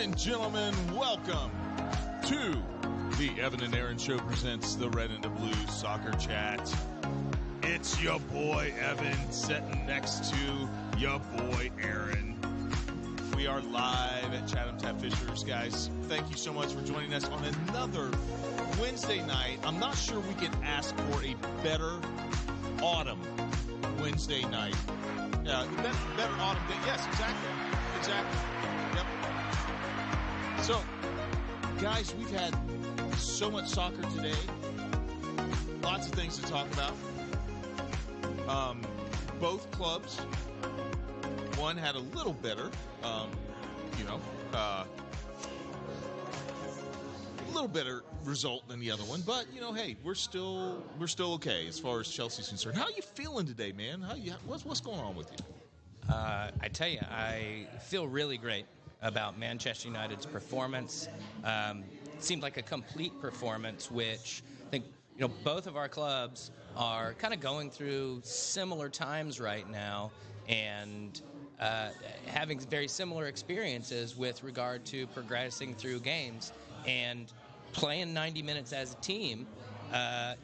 and gentlemen, welcome to the Evan and Aaron Show presents the Red and the Blue Soccer Chat. It's your boy Evan sitting next to your boy Aaron. We are live at Chatham Tap Fishers, guys. Thank you so much for joining us on another Wednesday night. I'm not sure we can ask for a better autumn Wednesday night. Yeah, better autumn day. Yes, exactly. Yep. So, guys, we've had so much soccer today. Lots of things to talk about. Both clubs, one had a little better, a little better result than the other one. But hey, we're still okay as far as Chelsea's concerned. How are you feeling today, man? What's going on with you? I tell you, I feel really great about Manchester United's performance. It seemed like a complete performance, which I think both of our clubs are kind of going through similar times right now, and having very similar experiences with regard to progressing through games. And playing 90 minutes as a team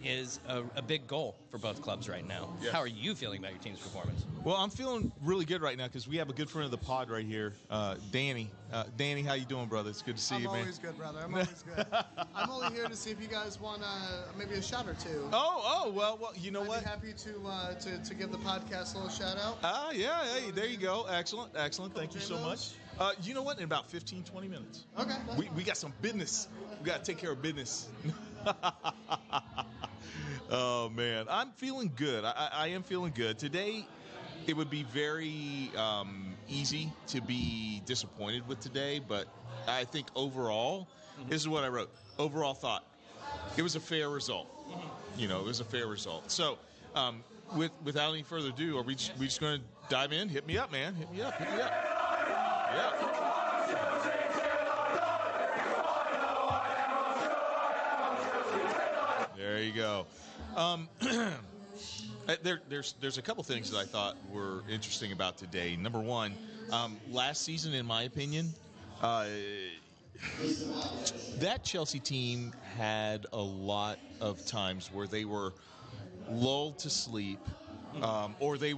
is a big goal for both clubs right now. Yeah. How are you feeling about your team's performance? Well, I'm feeling really good right now because we have a good friend of the pod right here, Danny. Danny, how you doing, brother? It's good to see you, man. I'm always good, brother. I'm always good. I'm only here to see if you guys want maybe a shout or two. Well, you know what? I'd be happy to give the podcast a little shout out. Yeah. Hey, there you go. Excellent. Thank you so much. You know what? In about 15, 20 minutes. Okay. We got some business. We got to take care of business. Oh, man. I'm feeling good. I am feeling good. Today, it would be very easy to be disappointed with today, but I think overall, this is what I wrote. Overall thought, it was a fair result. It was a fair result. So, without any further ado, are we just going to dive in? Hit me up, man. Hit me up. Yeah. There you go. There's a couple things that I thought were interesting about today. Number one, last season, in my opinion, that Chelsea team had a lot of times where they were lulled to sleep, or they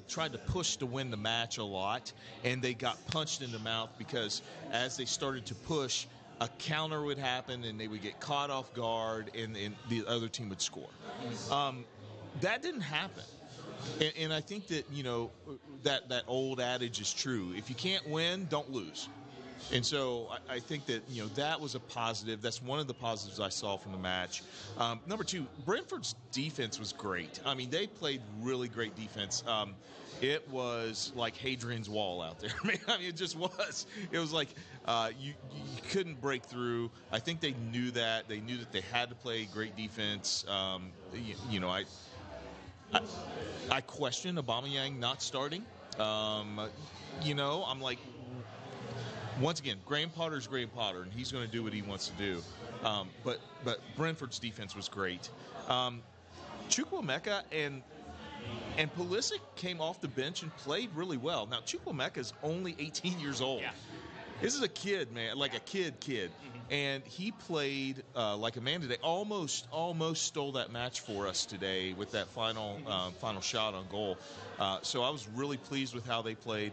tried to push to win the match a lot, and they got punched in the mouth because as they started to push, a counter would happen and they would get caught off guard and the other team would score. That didn't happen. And I think that, that old adage is true. If you can't win, don't lose. And so I think that, that was a positive. That's one of the positives I saw from the match. Number two, Brentford's defense was great. I mean, they played really great defense. It was like Hadrian's Wall out there. I mean, it just was. It was like you couldn't break through. I think they knew that. They knew that they had to play great defense. I question Aubameyang not starting. I'm like, once again, Graham Potter's Graham Potter, and he's going to do what he wants to do. But Brentford's defense was great. Chukwuemeka and Pulisic came off the bench and played really well. Now, Chukwuemeka's only 18 years old. Yeah. This is a kid, man, like a kid. Mm-hmm. And he played like a man today. Almost stole that match for us today with that final shot on goal. So I was really pleased with how they played.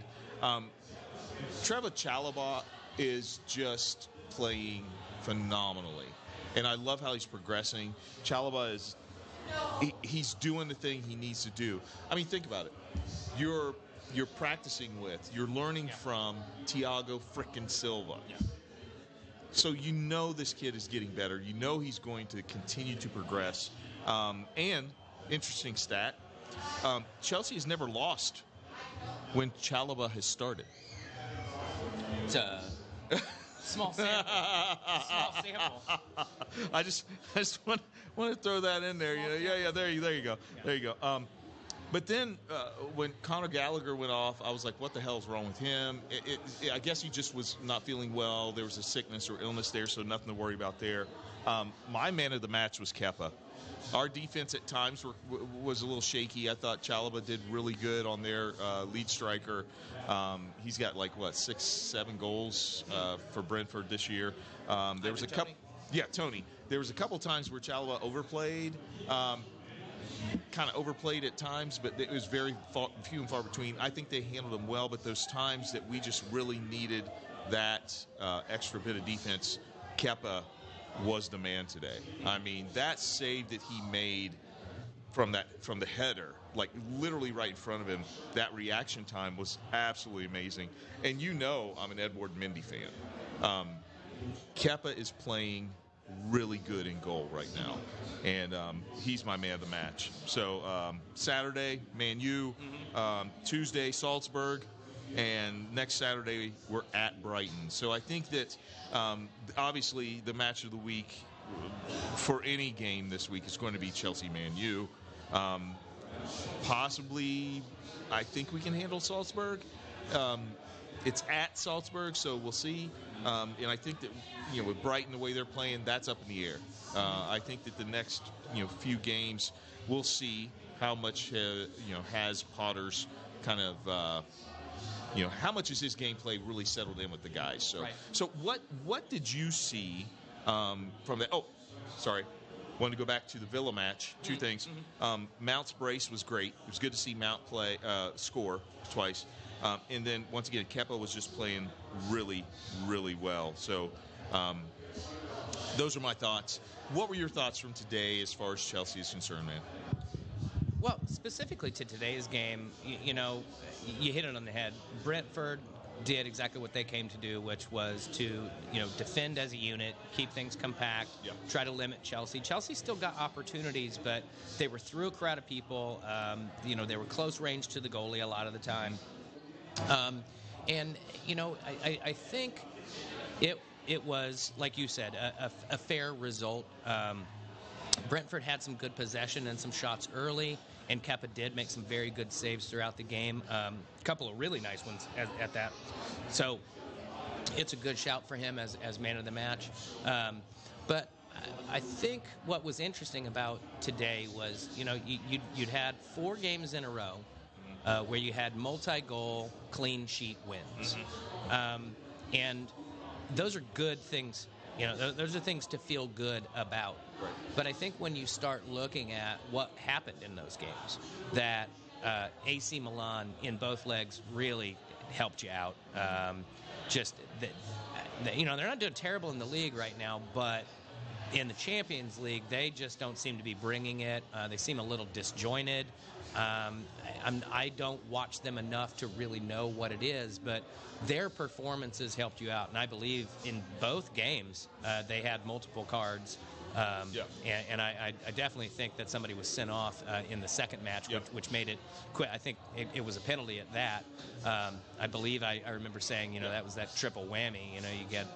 Trevor Chalobah is just playing phenomenally. And I love how he's progressing. Chalobah is... He's doing the thing he needs to do. I mean, think about it. You're practicing with, you're learning from Thiago frickin' Silva. Yeah. So this kid is getting better. He's going to continue to progress. And, interesting stat, Chelsea has never lost when Chalobah has started. It's a small sample. I just want to throw that in there. Yeah. There you go. There you go. But then when Conor Gallagher went off, I was like, what the hell's wrong with him? I guess he just was not feeling well. There was a sickness or illness there, so nothing to worry about there. My man of the match was Kepa. Our defense at times was a little shaky. I thought Chalobah did really good on their lead striker. He's got 6, 7 goals for Brentford this year. There was a couple. Yeah, Tony. There was a couple times where Chalobah overplayed. Kind of overplayed at times, but it was very few and far between. I think they handled them well, but those times that we just really needed that extra bit of defense, Kepa was the man today. I mean, that save that he made from the header, literally right in front of him, that reaction time was absolutely amazing. And I'm an Edward Mendy fan. Kepa is playing really good in goal right now, and he's my man of the match. So Saturday, Man U, Tuesday, Salzburg, and next Saturday we're at Brighton. So I think that obviously the match of the week for any game this week is going to be Chelsea Man U. Possibly, I think we can handle Salzburg. It's at Salzburg, so we'll see. And I think that with Brighton the way they're playing, that's up in the air. I think that the next few games we'll see how much has Potter's kind of how much is his gameplay really settled in with the guys. So right. So what did you see from that? Oh, sorry. Wanted to go back to the Villa match. Two things. Mount's brace was great. It was good to see Mount score twice. And then, once again, Kepa was just playing really, really well. So those are my thoughts. What were your thoughts from today as far as Chelsea is concerned, man? Well, specifically to today's game, you hit it on the head. Brentford did exactly what they came to do, which was to, defend as a unit, keep things compact, try to limit Chelsea. Chelsea still got opportunities, but they were through a crowd of people. They were close range to the goalie a lot of the time. I think it was, like you said, a fair result. Brentford had some good possession and some shots early, and Kepa did make some very good saves throughout the game. A couple of really nice ones at that. So it's a good shout for him as man of the match. But I think what was interesting about today was, you'd had 4 games in a row where you had multi-goal, clean sheet wins. And those are good things. Those are things to feel good about. Right. But I think when you start looking at what happened in those games, that AC Milan in both legs really helped you out. They're not doing terrible in the league right now, but in the Champions League, they just don't seem to be bringing it. They seem a little disjointed. I don't watch them enough to really know what it is, but their performances helped you out. And I believe in both games they had multiple cards. And I definitely think that somebody was sent off in the second match, which made it quick. I think it was a penalty at that. I believe I remember saying, that was that triple whammy. You get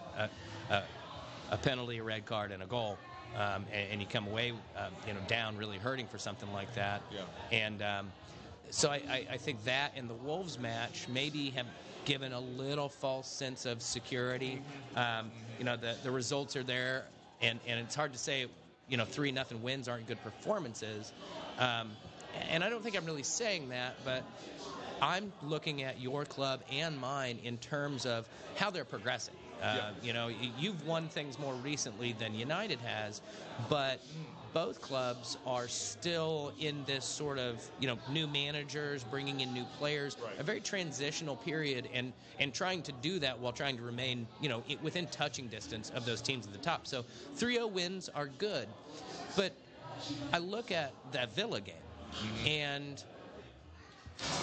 a penalty, a red card, and a goal. And you come away, down really hurting for something like that. Yeah. And so I think that in the Wolves match maybe have given a little false sense of security. The results are there, and it's hard to say, 3-0 wins aren't good performances. And I don't think I'm really saying that, but I'm looking at your club and mine in terms of how they're progressing. You've won things more recently than United has, but both clubs are still in this sort of, new managers, bringing in new players, a very transitional period, and trying to do that while trying to remain, within touching distance of those teams at the top. So 3-0 wins are good, but I look at that Villa game, and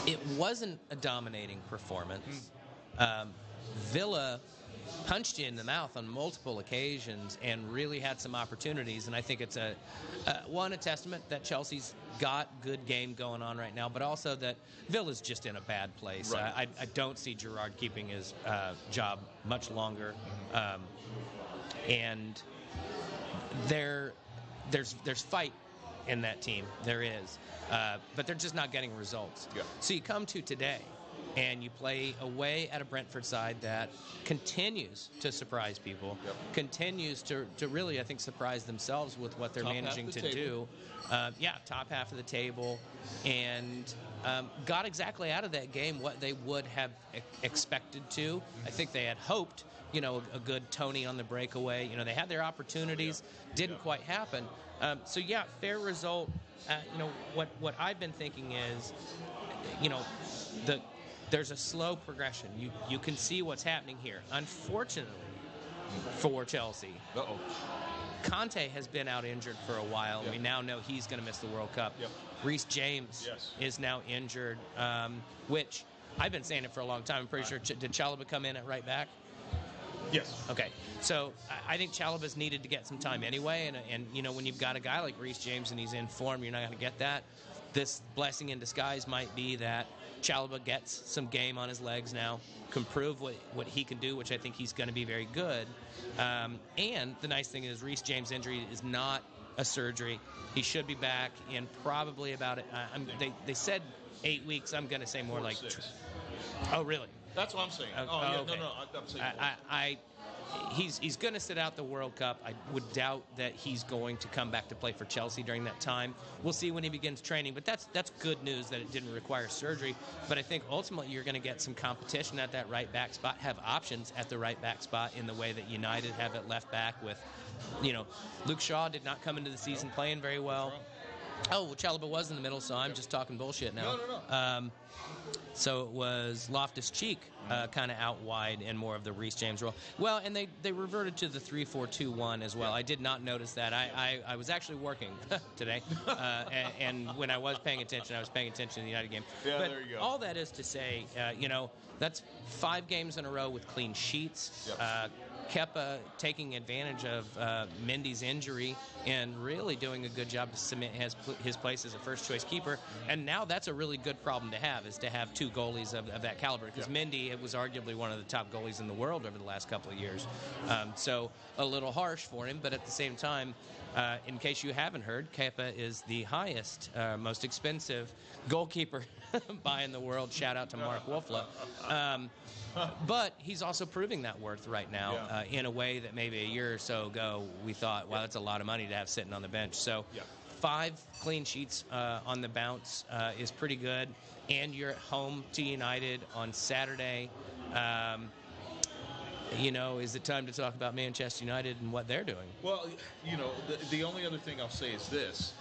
it wasn't a dominating performance. Villa punched you in the mouth on multiple occasions and really had some opportunities, and I think it's a testament that Chelsea's got good game going on right now, but also that Villa's just in a bad place. Right. I don't see Gerrard keeping his job much longer, and there's fight in that team. There is. But they're just not getting results. Yeah. So you come to today, and you play away at a Brentford side that continues to surprise people, continues to really, I think, surprise themselves with what they're managing to do. Top half of the table, and got exactly out of that game what they would have expected to. I think they had hoped, a good Tony on the breakaway. They had their opportunities, didn't quite happen. Fair result. What I've been thinking is, there's a slow progression. You can see what's happening here. Unfortunately for Chelsea, Kante has been out injured for a while. We now know he's going to miss the World Cup. Reece James is now injured, which I've been saying it for a long time. I'm pretty sure. Did Chalobah come in at right back? Yes. Okay. So I think Chalobah's needed to get some time anyway. And when you've got a guy like Reece James and he's in form, you're not going to get that. This blessing in disguise might be that Chalobah gets some game on his legs now, can prove what he can do, which I think he's going to be very good. And the nice thing is Reece James' injury is not a surgery. He should be back in probably about they said 8 weeks. I'm going to say more like 6. Oh, really? That's what I'm saying. Okay. No. I'm saying he's going to sit out the World Cup. I would doubt that he's going to come back to play for Chelsea during that time. We'll see when he begins training, but that's good news that it didn't require surgery. But I think ultimately you're going to get some competition at that right back spot, have options at the right back spot in the way that United have at left back with, Luke Shaw did not come into the season playing very well. Oh, well, Chalobah was in the middle, so I'm just talking bullshit now. No. So it was Loftus-Cheek kind of out wide and more of the Reece James role. Well, and they reverted to the 3-4-2-1 as well. I did not notice that. I was actually working today, and when I was paying attention, I was paying attention to the United game. Yeah, but there you go. All that is to say, that's 5 games in a row with clean sheets. Kepa taking advantage of Mendy's injury and really doing a good job to cement his place as a first-choice keeper. And now that's a really good problem to have, is to have 2 goalies of that caliber, because Mendy was arguably one of the top goalies in the world over the last couple of years. So a little harsh for him, but at the same time, in case you haven't heard, Kepa is the highest, most expensive goalkeeper buy in the world. Shout out to Mark Wolfla. But he's also proving that worth right now in a way that maybe a year or so ago we thought, wow, that's a lot of money to have sitting on the bench. So 5 clean sheets on the bounce is pretty good. And you're at home to United on Saturday. Is it time to talk about Manchester United and what they're doing? Well, the only other thing I'll say is this.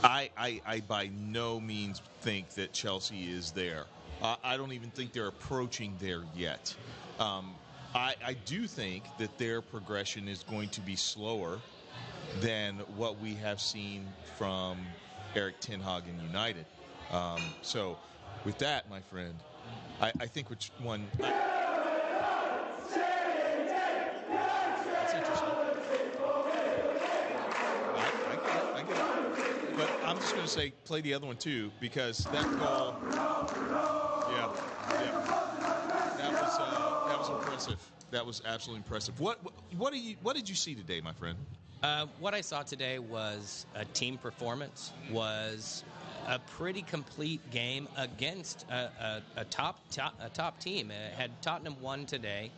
I by no means think that Chelsea is there. I don't even think they're approaching there yet. I do think that their progression is going to be slower than what we have seen from Erik ten Hag and United. So with that, my friend, I think which one... That's interesting. I get it. But I'm just going to say play the other one too, because that goal, that was impressive. That was absolutely impressive. What did you see today, my friend? What I saw today was a team performance, was a pretty complete game against a top team. Had Tottenham won today,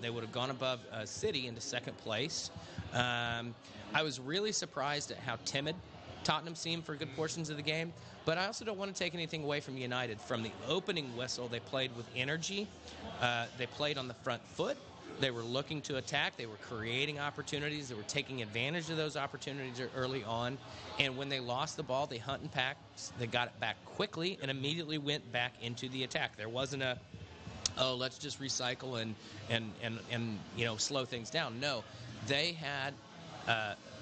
they would have gone above City into second place. I was really surprised at how timid Tottenham seemed for good portions of the game, but I also don't want to take anything away from United. From the opening whistle, they played with energy. They played on the front foot. They were looking to attack. They were creating opportunities. They were taking advantage of those opportunities early on. And when they lost the ball, they hunt and pack. They got it back quickly and immediately went back into the attack. There wasn't let's just recycle and slow things down. No, they had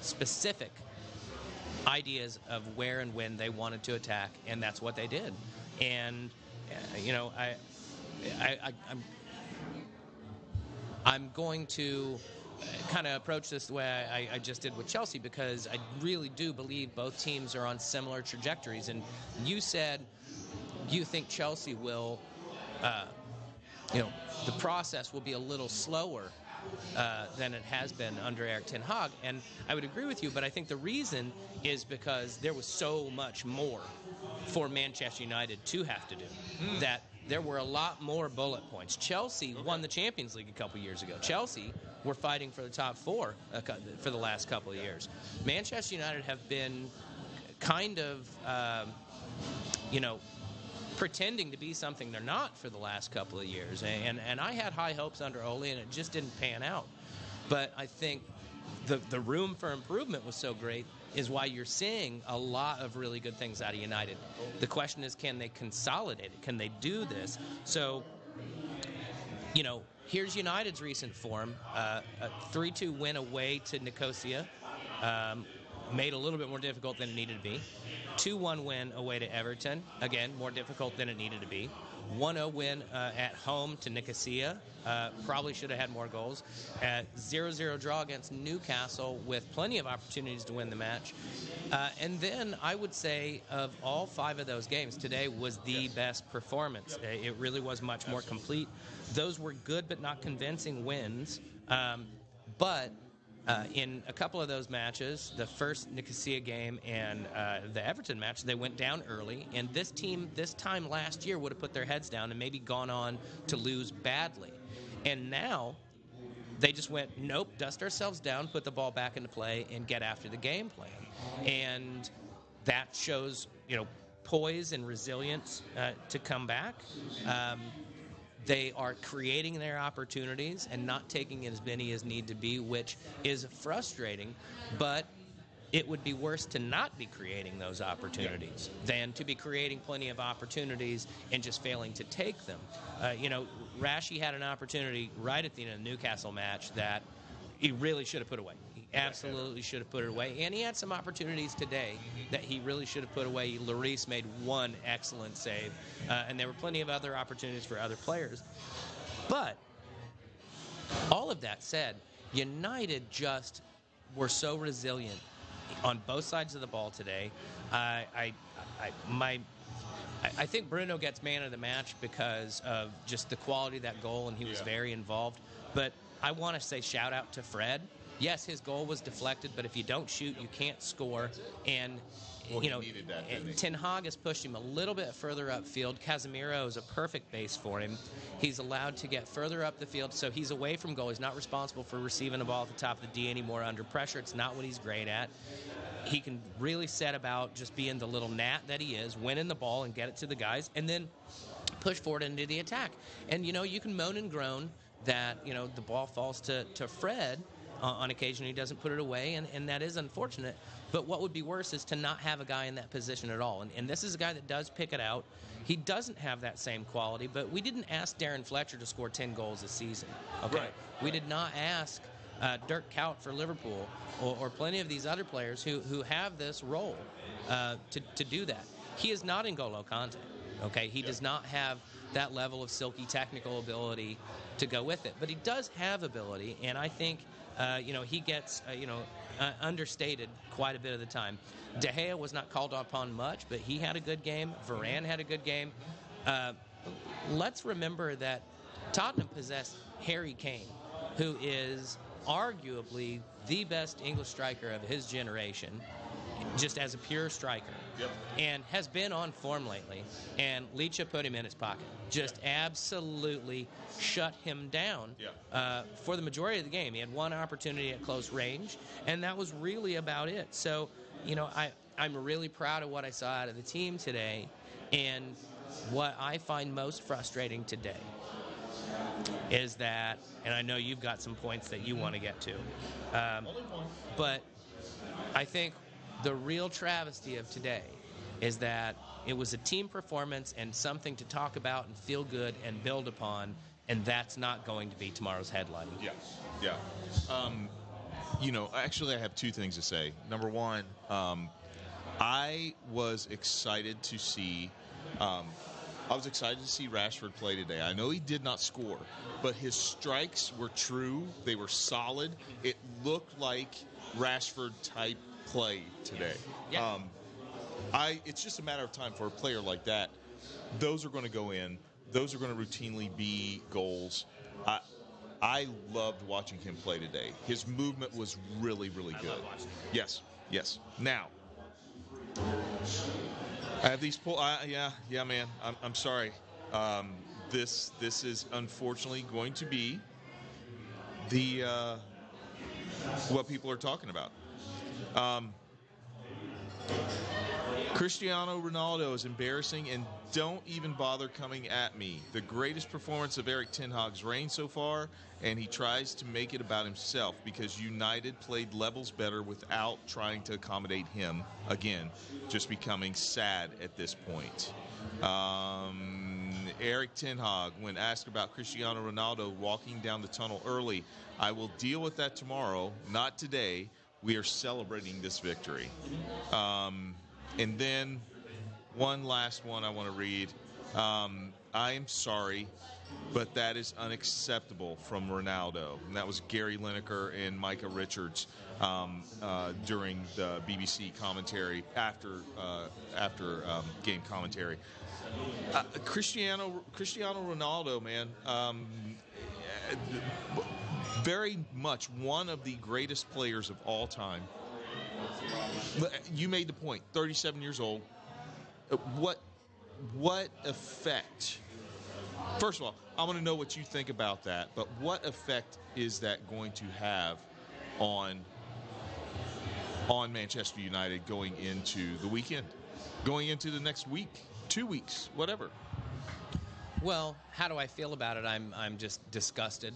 specific ideas of where and when they wanted to attack, and that's what they did. And I'm going to kind of approach this the way I just did with Chelsea, because I really do believe both teams are on similar trajectories. And you said you think Chelsea will, the process will be a little slower than it has been under Erik ten Hag. And I would agree with you, but I think the reason is because there was so much more for Manchester United to have to do, that there were a lot more bullet points. Chelsea won the Champions League a couple years ago. Chelsea were fighting for the top four for the last couple of years. Manchester United have been kind of, pretending to be something they're not for the last couple of years. And I had high hopes under Ole, and it just didn't pan out. But I think the room for improvement was so great is why you're seeing a lot of really good things out of United. The question is, can they consolidate it? Can they do this? So, here's United's recent form. A 3-2 win away to Nicosia. Made a little bit more difficult than it needed to be. 2-1 win away to Everton. Again, more difficult than it needed to be. 1-0 win at home to Nicosia. Probably should have had more goals. 0-0 draw against Newcastle with plenty of opportunities to win the match. And then I would say of all 5 of those games, today was the best performance. It really was much more complete. Those were good but not convincing wins. But in a couple of those matches, the first Nicosia game and the Everton match, they went down early. And this team, this time last year, would have put their heads down and maybe gone on to lose badly. And now they just went, nope, dust ourselves down, put the ball back into play, and get after the game plan. And that shows, poise and resilience to come back. They are creating their opportunities and not taking as many as need to be, which is frustrating, but it would be worse to not be creating those opportunities than to be creating plenty of opportunities and just failing to take them. Rashi had an opportunity right at the end of the Newcastle match that he really should have put away. He absolutely should have put it away. And he had some opportunities today that he really should have put away. Lloris made one excellent save, and there were plenty of other opportunities for other players. But all of that said, United just were so resilient on both sides of the ball today. I think Bruno gets man of the match because of just the quality of that goal, and he was very involved. But I want to say shout out to Fred. Yes, his goal was deflected, but if you don't shoot, you can't score. And he needed that, didn't he? Ten Hag has pushed him a little bit further upfield. Casemiro is a perfect base for him. He's allowed to get further up the field, so he's away from goal. He's not responsible for receiving the ball at the top of the D anymore under pressure. It's not what he's great at. He can really set about just being the little gnat that he is, winning the ball and get it to the guys, and then push forward into the attack. And, you can moan and groan that, the ball falls to Fred on occasion. He doesn't put it away, and that is unfortunate. But what would be worse is to not have a guy in that position at all. And this is a guy that does pick it out. He doesn't have that same quality, but we didn't ask Darren Fletcher to score 10 goals this season. Okay, right. We did not ask Dirk Kuyt for Liverpool or plenty of these other players who have this role to do that. He is not N'Golo Kante. Okay, he does not have that level of silky technical ability to go with it, but he does have ability, and I think he gets understated quite a bit of the time. De Gea was not called upon much, but he had a good game. Varane had a good game. Let's remember that Tottenham possessed Harry Kane, who is arguably the best English striker of his generation, just as a pure striker. Yep. And has been on form lately. And Leach put him in his pocket. Just absolutely shut him down for the majority of the game. He had one opportunity at close range, and that was really about it. So, I'm really proud of what I saw out of the team today. And what I find most frustrating today is that, and I know you've got some points that you want to get to, but I think the real travesty of today is that it was a team performance and something to talk about and feel good and build upon, and that's not going to be tomorrow's headline. Yeah. Actually, I have two things to say. Number one, I was excited to see Rashford play today. I know he did not score, but his strikes were true. They were solid. It looked like Rashford-type play today. Yeah. It's just a matter of time for a player like that. Those are going to go in. Those are going to routinely be goals. I loved watching him play today. His movement was really, really good. I love watching him. Yes, yes. Now, I have these yeah, man. I'm sorry. This is unfortunately going to be the what people are talking about. Cristiano Ronaldo is embarrassing, and don't even bother coming at me. The greatest performance of Erik ten Hag's reign so far, and he tries to make it about himself because United played levels better without trying to accommodate him. Again, just becoming sad at this point. Erik ten Hag, when asked about Cristiano Ronaldo walking down the tunnel early, I will deal with that tomorrow, not today. We are celebrating this victory. And then one last one I want to read. I am sorry, but that is unacceptable from Ronaldo. And that was Gary Lineker and Micah Richards during the BBC commentary after game commentary. Cristiano Ronaldo, man, very much one of the greatest players of all time. You made the point. 37 years old. What effect? First of all, I want to know what you think about that. But what effect is that going to have on Manchester United going into the weekend, going into the next week, 2 weeks, whatever? Well, how do I feel about it? I'm just disgusted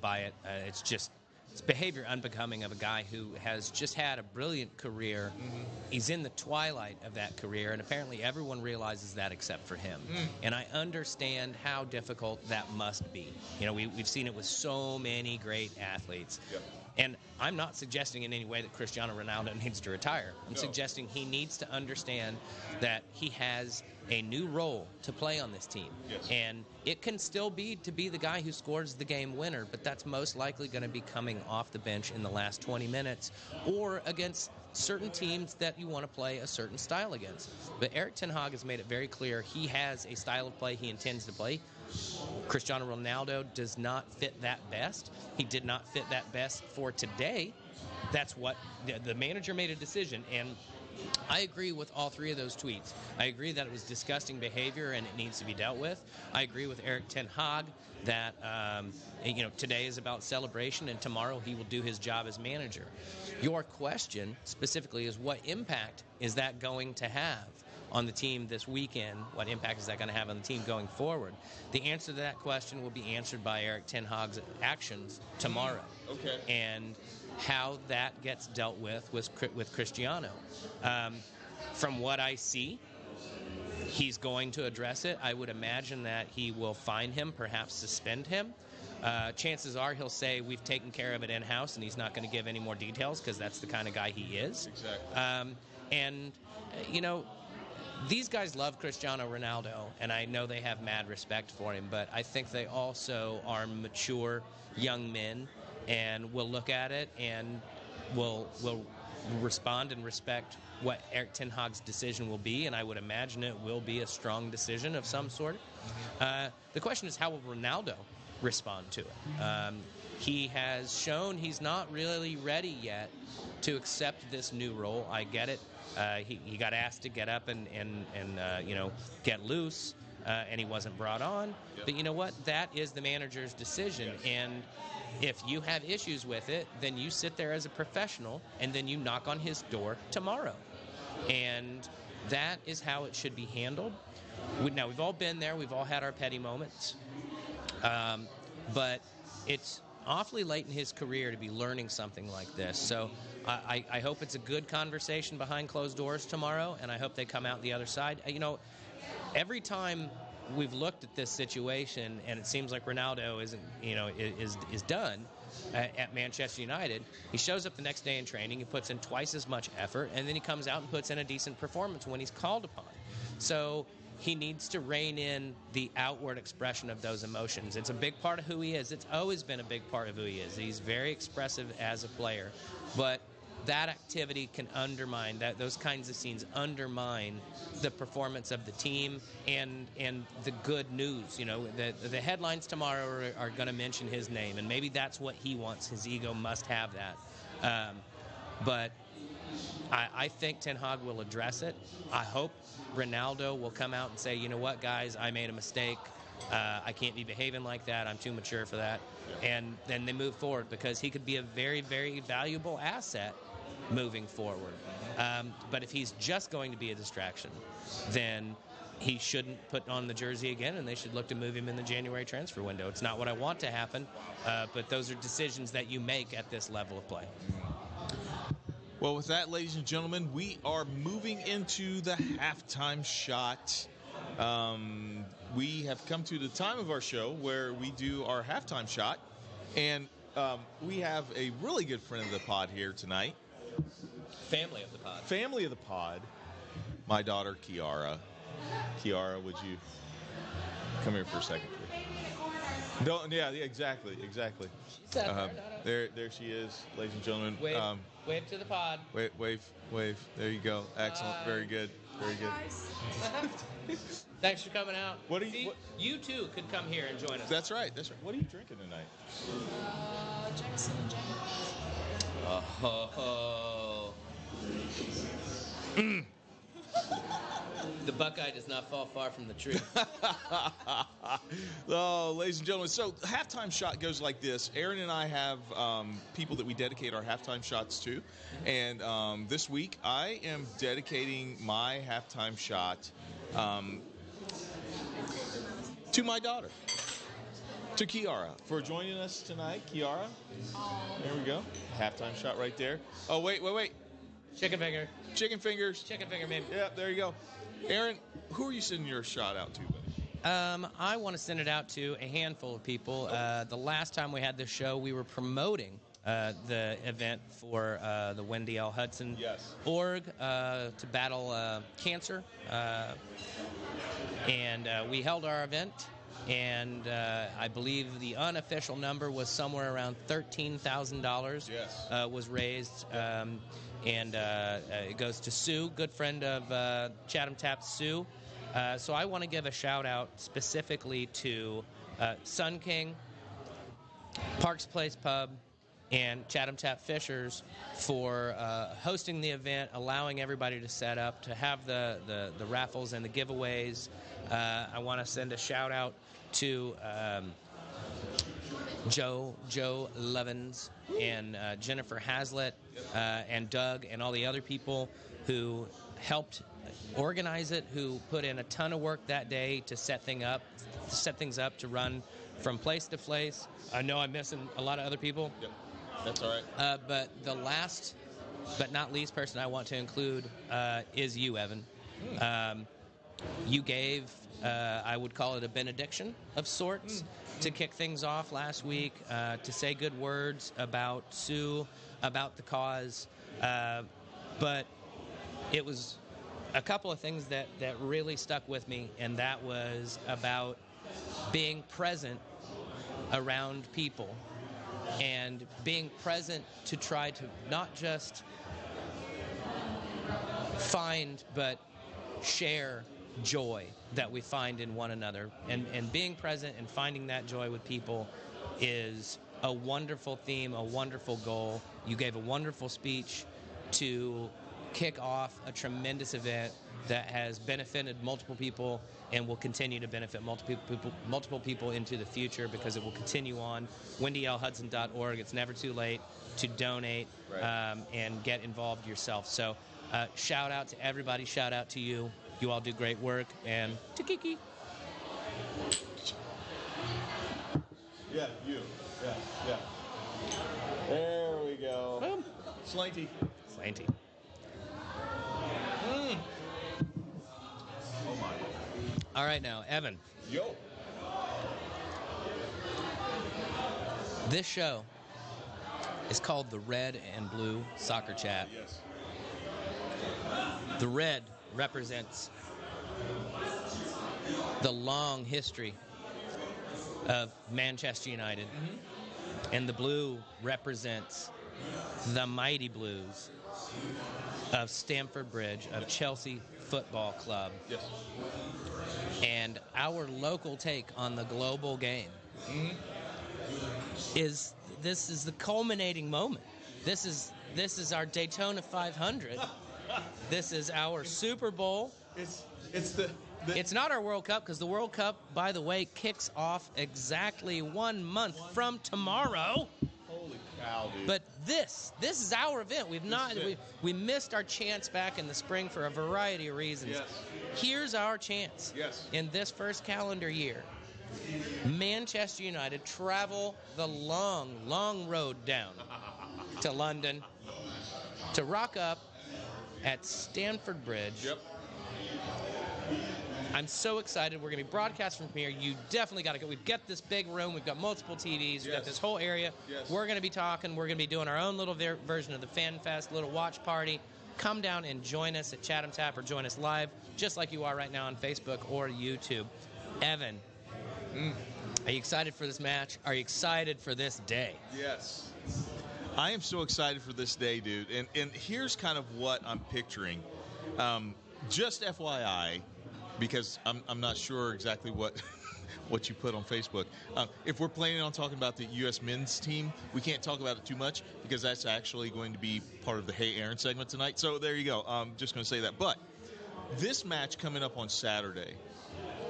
by it. It's behavior unbecoming of a guy who has just had a brilliant career. Mm-hmm. He's in the twilight of that career, and apparently everyone realizes that except for him. And I understand how difficult that must be. You know, we've seen it with so many great athletes. Yep. And I'm not suggesting in any way that Cristiano Ronaldo needs to retire. I'm suggesting he needs to understand that he has a new role to play on this team. Yes. And it can still be to be the guy who scores the game winner, but that's most likely going to be coming off the bench in the last 20 minutes or against certain teams that you want to play a certain style against. But Erik ten Hag has made it very clear he has a style of play he intends to play. Cristiano Ronaldo does not fit that best. He did not fit that best for today. That's what the manager made a decision, and I agree with all three of those tweets. I agree that it was disgusting behavior and it needs to be dealt with. I agree with Erik ten Hag that today is about celebration and tomorrow he will do his job as manager. Your question specifically is what impact is that going to have on the team this weekend? What impact is that going to have on the team going forward? The answer to that question will be answered by Erik ten Hag's actions tomorrow. Okay. And how that gets dealt with Cristiano. From what I see, he's going to address it. I would imagine that he will fine him, perhaps suspend him. Chances are he'll say we've taken care of it in-house, and he's not going to give any more details because that's the kind of guy he is. Exactly. These guys love Cristiano Ronaldo, and I know they have mad respect for him, but I think they also are mature young men and will look at it and will respond and respect what Erik ten Hag's decision will be, and I would imagine it will be a strong decision of some sort. The question is, how will Ronaldo respond to it? He has shown he's not really ready yet to accept this new role. I get it. He got asked to get up and get loose, and he wasn't brought on. Yep. But you know what? That is the manager's decision. Yes. And if you have issues with it, then you sit there as a professional, and then you knock on his door tomorrow. And that is how it should be handled. Now, we've all been there. We've all had our petty moments. But it's awfully late in his career to be learning something like this. So I hope it's a good conversation behind closed doors tomorrow, and I hope they come out the other side. Every time we've looked at this situation, and it seems like Ronaldo is done at Manchester United, he shows up the next day in training, he puts in twice as much effort, and then he comes out and puts in a decent performance when he's called upon. So he needs to rein in the outward expression of those emotions. It's a big part of who he is. It's always been a big part of who he is. He's very expressive as a player. But that activity can undermine, those kinds of scenes undermine the performance of the team and the good news. You know, the headlines tomorrow are going to mention his name, and maybe that's what he wants. His ego must have that. But I think Ten Hag will address it. I hope Ronaldo will come out and say, you know what, guys, I made a mistake. I can't be behaving like that. I'm too mature for that. And then they move forward, because he could be a very, very valuable asset moving forward. But if he's just going to be a distraction, then he shouldn't put on the jersey again, and they should look to move him in the January transfer window. It's not what I want to happen, but those are decisions that you make at this level of play. Well, with that, ladies and gentlemen, we are moving into the halftime shot. We have come to the time of our show where we do our halftime shot, and we have a really good friend of the pod here tonight. Family of the pod. Family of the pod. My daughter, Kiara. Kiara, would you come here for a second, please? Don't, yeah, exactly. There she is, ladies and gentlemen. Wave to the pod. Wave. There you go. Excellent. Very good. Thanks for coming out. You too could come here and join us. That's right. What are you drinking tonight? Jameson and James. Oh. The Buckeye does not fall far from the tree. Oh, ladies and gentlemen, so halftime shot goes like this. Aaron and I have people that we dedicate our halftime shots to, and this week I am dedicating my halftime shot to my daughter, to Kiara, for joining us tonight. Kiara, there we go. Halftime shot right there. Oh, wait. Chicken finger. Chicken fingers. Chicken finger, maybe. Yeah, there you go. Aaron, who are you sending your shot out to, buddy? I want to send it out to a handful of people. The last time we had this show, we were promoting the event for the Wendy L. Hudson org to battle cancer. And we held our event, and I believe the unofficial number was somewhere around $13,000 was raised. And it goes to Sue, good friend of Chatham Tap's Sue. So I want to give a shout-out specifically to Sun King, Parks Place Pub, and Chatham Tap Fishers for hosting the event, allowing everybody to set up, to have the raffles and the giveaways. I want to send a shout-out to Joe Levins and Jennifer Hazlitt and Doug and all the other people who helped organize it, who put in a ton of work that day to set things up to run from place to place. I know I'm missing a lot of other people. Yep. That's all right. But the last but not least person I want to include is you, Evan. You gave, I would call it a benediction of sorts to kick things off last week, to say good words about Sue, about the cause. But it was a couple of things that really stuck with me, and that was about being present around people and being present to try to not just find but share joy that we find in one another, and being present and finding that joy with people is a wonderful theme, a wonderful goal. You gave a wonderful speech to kick off a tremendous event that has benefited multiple people and will continue to benefit multiple people into the future, because it will continue on. WendyLHudson.org. It's never too late to donate and get involved yourself. So shout out to everybody. Shout out to you. You all do great work. And to Kiki. Yeah, you. Yeah. There we go. Boom. Slanty. Oh my. All right, now, Evan. Yo. This show is called the Red and Blue Soccer Chat. Yes. The red represents the long history of Manchester United, and the blue represents the mighty Blues of Stamford Bridge, of Chelsea Football Club, Yes. and our local take on the global game is this is the culminating moment. This is our Daytona 500. This is our Super Bowl. It's not our World Cup, because the World Cup, by the way, kicks off exactly 1 month from tomorrow. Holy cow, dude. But this is our event. We missed our chance back in the spring for a variety of reasons. Yes. Here's our chance. Yes. In this first calendar year, Manchester United travel the long, long road down to London to rock up at Stamford Bridge. Yep. I'm so excited. We're going to be broadcasting from here. You definitely got to go. We've got this big room. We've got multiple TVs. We've got this whole area. Yes. We're going to be talking. We're going to be doing our own little version of the Fan Fest, little watch party. Come down and join us at Chatham Tap, or join us live, just like you are right now on Facebook or YouTube. Evan, are you excited for this match? Are you excited for this day? Yes. I am so excited for this day, dude. And here's kind of what I'm picturing. Just FYI, because I'm not sure exactly what what you put on Facebook. If we're planning on talking about the U.S. men's team, we can't talk about it too much, because that's actually going to be part of the Hey Aaron segment tonight. So there you go. I'm just going to say that. But this match coming up on Saturday,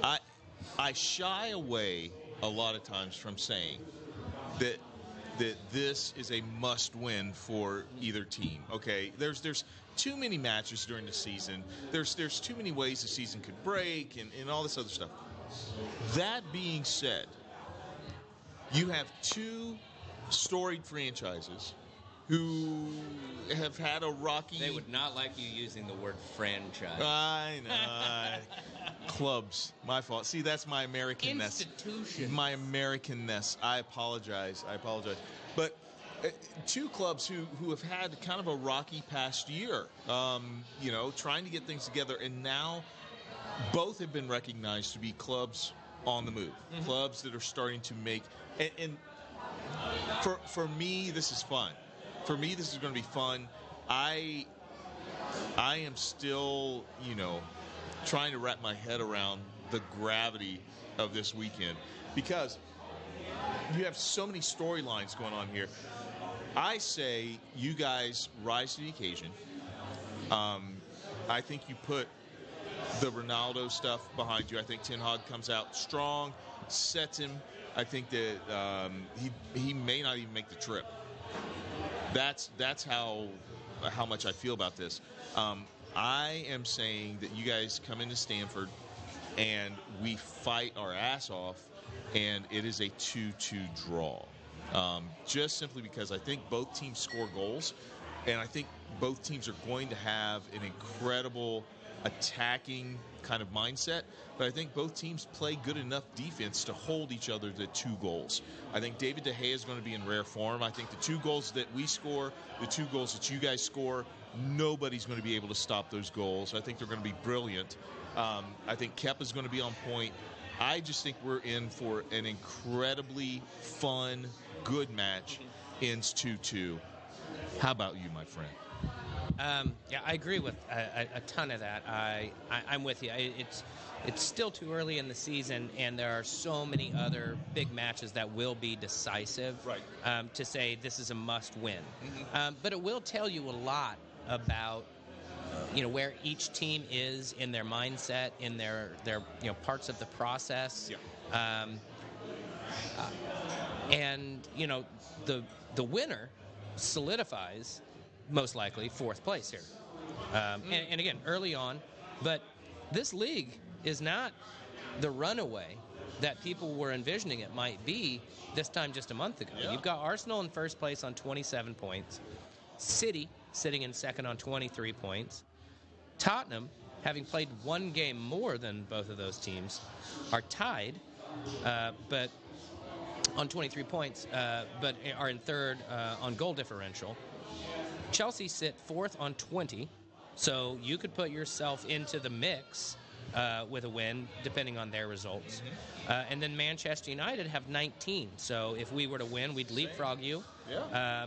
I shy away a lot of times from saying that this is a must-win for either team. Okay, there's too many matches during the season. There's too many ways the season could break and all this other stuff. That being said, you have two storied franchises who have had a rocky... They would not like you using the word franchise. I know. Clubs. My fault. See, that's my Americanness. Institution. My Americanness. I apologize. But two clubs who have had kind of a rocky past year, trying to get things together, and now both have been recognized to be clubs on the move, clubs that are starting to make. And for me, this is fun. For me, this is going to be fun. I am still, trying to wrap my head around the gravity of this weekend, because you have so many storylines going on here. I say you guys rise to the occasion. I think you put the Ronaldo stuff behind you. I think Ten Hag comes out strong, sets him. I think that he may not even make the trip. That's how much I feel about this. I am saying that you guys come into Stamford and we fight our ass off, and it is a 2-2 draw. Just simply because I think both teams score goals, and I think both teams are going to have an incredible attacking kind of mindset, but I think both teams play good enough defense to hold each other to 2 goals. I think David De Gea is going to be in rare form. I think the 2 goals that we score, the 2 goals that you guys score, nobody's going to be able to stop those goals. I think they're going to be brilliant. I think Kepa is going to be on point. I just think we're in for an incredibly fun, good match. Ends 2-2. How about you, my friend? Yeah, I agree with a ton of that. I'm with you. It's still too early in the season, and there are so many other big matches that will be decisive. Right. To say this is a must-win, but it will tell you a lot about where each team is in their mindset, in their parts of the process. Yeah. And the winner solidifies most likely 4th place here. And again, early on, but this league is not the runaway that people were envisioning it might be this time just a month ago. Yeah. You've got Arsenal in first place on 27 points, City sitting in second on 23 points, Tottenham, having played 1 game more than both of those teams, are tied, but on 23 points, but are in third on goal differential. Chelsea sit 4th on 20, so you could put yourself into the mix with a win, depending on their results. And then Manchester United have 19, so if we were to win, we'd leapfrog you. Yeah.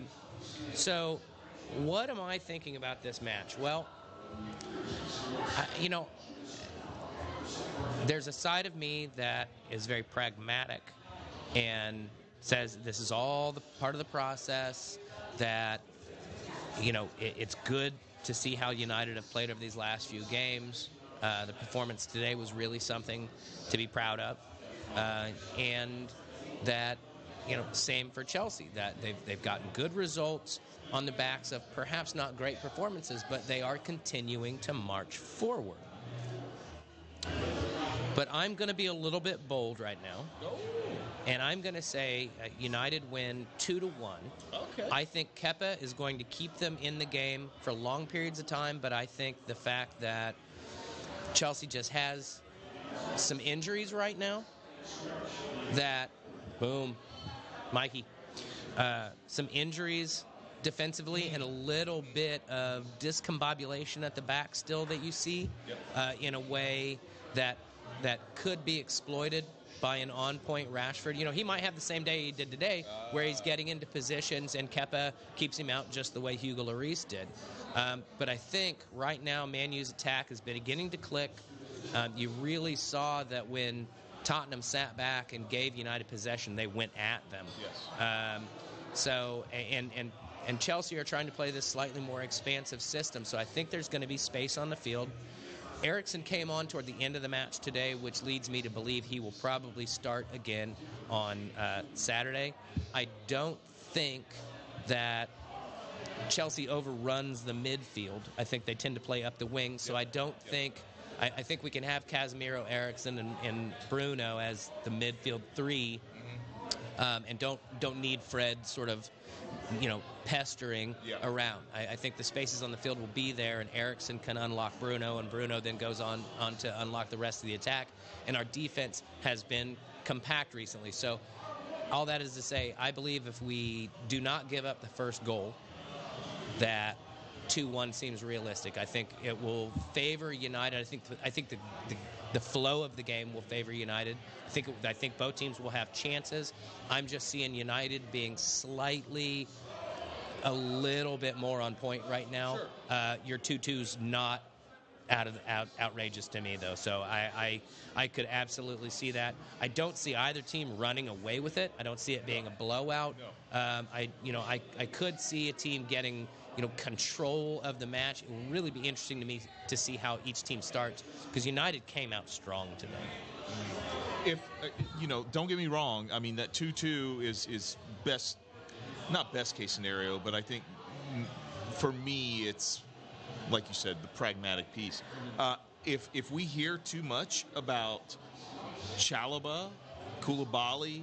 So what am I thinking about this match? Well, there's a side of me that is very pragmatic and says this is all the part of the process, that it's good to see how United have played over these last few games. The performance today was really something to be proud of, and that same for Chelsea, that they've gotten good results on the backs of perhaps not great performances, but they are continuing to march forward. But I'm going to be a little bit bold right now. And I'm going to say United win 2-1. Okay. I think Kepa is going to keep them in the game for long periods of time, but I think the fact that Chelsea just has some injuries right now, that, boom, Mikey, some injuries defensively and a little bit of discombobulation at the back still that you see in a way that could be exploited by an on-point Rashford. He might have the same day he did today, where he's getting into positions and Kepa keeps him out just the way Hugo Lloris did. But I think right now Man U's attack has been beginning to click. You really saw that when Tottenham sat back and gave United possession, they went at them. Yes. And Chelsea are trying to play this slightly more expansive system, so I think there's going to be space on the field. Eriksen came on toward the end of the match today, which leads me to believe he will probably start again on Saturday. I don't think that Chelsea overruns the midfield. I think they tend to play up the wing, so I don't think... I think we can have Casemiro, Eriksen, and Bruno as the midfield three, and don't need Fred sort of, pestering around. I think the spaces on the field will be there, and Eriksen can unlock Bruno, and Bruno then goes on to unlock the rest of the attack. And our defense has been compact recently. So all that is to say, I believe if we do not give up the first goal, that 2-1 seems realistic. I think it will favor United. I think the flow of the game will favor United. I think both teams will have chances. I'm just seeing United being slightly a little bit more on point right now. Sure. Your 2-2's not outrageous to me, though. So I could absolutely see that. I don't see either team running away with it. I don't see it being a blowout. No. I could see a team getting control of the match. It will really be interesting to me to see how each team starts, because United came out strong today. If don't get me wrong, I mean that 2-2 is best, not best case scenario, but I think for me it's, like you said, the pragmatic piece. If we hear too much about Chalobah, Koulibaly,